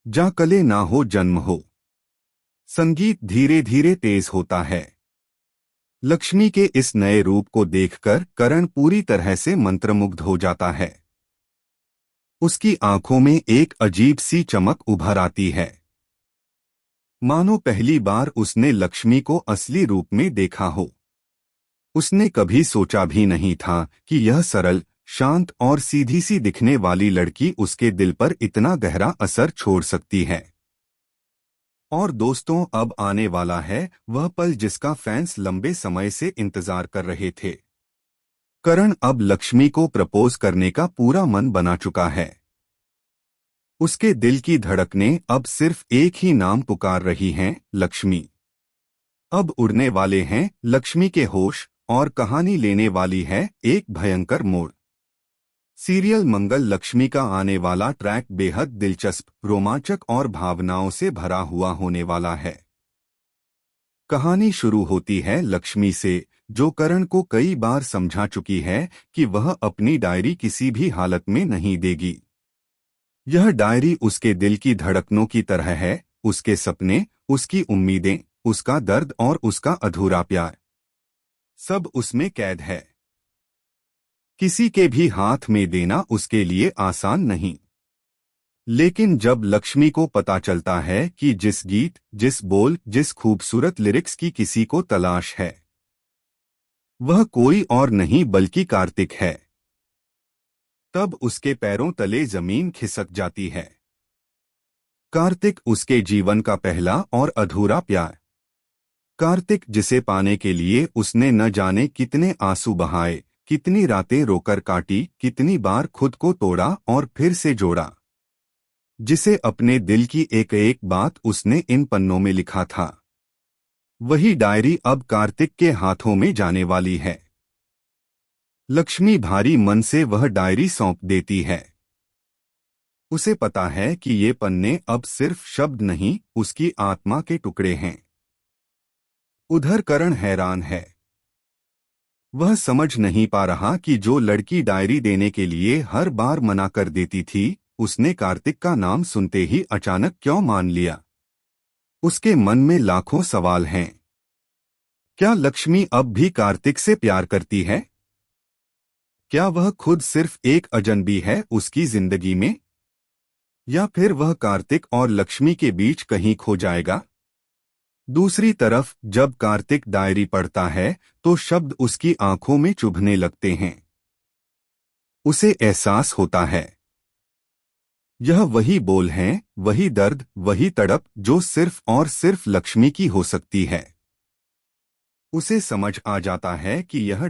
जाकले ना हो जन्म हो। संगीत धीरे धीरे तेज होता है। लक्ष्मी के इस नए रूप को देखकर करण पूरी तरह से मंत्रमुग्ध हो जाता है। उसकी आंखों में एक अजीब सी चमक उभर आती है, मानो पहली बार उसने लक्ष्मी को असली रूप में देखा हो। उसने कभी सोचा भी नहीं था कि यह सरल, शांत और सीधी सी दिखने वाली लड़की उसके दिल पर इतना गहरा असर छोड़ सकती है। और दोस्तों, अब आने वाला है वह पल जिसका फैंस लंबे समय से इंतजार कर रहे थे। करण अब लक्ष्मी को प्रपोज करने का पूरा मन बना चुका है। उसके दिल की धड़कनें अब सिर्फ एक ही नाम पुकार रही हैं, लक्ष्मी। अब उड़ने वाले हैं लक्ष्मी के होश, और कहानी लेने वाली है एक भयंकर मोड़। सीरियल मंगल लक्ष्मी का आने वाला ट्रैक बेहद दिलचस्प, रोमांचक और भावनाओं से भरा हुआ होने वाला है। कहानी शुरू होती है लक्ष्मी से, जो करण को कई बार समझा चुकी है कि वह अपनी डायरी किसी भी हालत में नहीं देगी। यह डायरी उसके दिल की धड़कनों की तरह है, उसके सपने, उसकी उम्मीदें, उसका दर्द और उसका अधूरा प्यार, सब उसमें कैद है। किसी के भी हाथ में देना उसके लिए आसान नहीं। लेकिन जब लक्ष्मी को पता चलता है कि जिस गीत, जिस बोल, जिस खूबसूरत लिरिक्स की किसी को तलाश है, वह कोई और नहीं बल्कि कार्तिक है, तब उसके पैरों तले जमीन खिसक जाती है। कार्तिक उसके जीवन का पहला और अधूरा प्यार। कार्तिक जिसे पाने के लिए उसने न जाने कितने आंसू बहाए, कितनी रातें रोकर काटी, कितनी बार खुद को तोड़ा और फिर से जोड़ा। जिसे अपने दिल की एक एक बात उसने इन पन्नों में लिखा था। वही डायरी अब कार्तिक के हाथों में जाने वाली है। लक्ष्मी भारी मन से वह डायरी सौंप देती है। उसे पता है कि ये पन्ने अब सिर्फ शब्द नहीं, उसकी आत्मा के टुकड़े हैं। उधर करण हैरान है। वह समझ नहीं पा रहा कि जो लड़की डायरी देने के लिए हर बार मना कर देती थी, उसने कार्तिक का नाम सुनते ही अचानक क्यों मान लिया। उसके मन में लाखों सवाल हैं। क्या लक्ष्मी अब भी कार्तिक से प्यार करती है? क्या वह खुद सिर्फ एक अजनबी है उसकी जिंदगी में? या फिर वह कार्तिक और लक्ष्मी के बीच कहीं खो जाएगा? दूसरी तरफ जब कार्तिक डायरी पढ़ता है तो शब्द उसकी आंखों में चुभने लगते हैं। उसे एहसास होता है यह वही बोल हैं, वही दर्द, वही तड़प जो सिर्फ और सिर्फ लक्ष्मी की हो सकती है। उसे समझ आ जाता है कि यह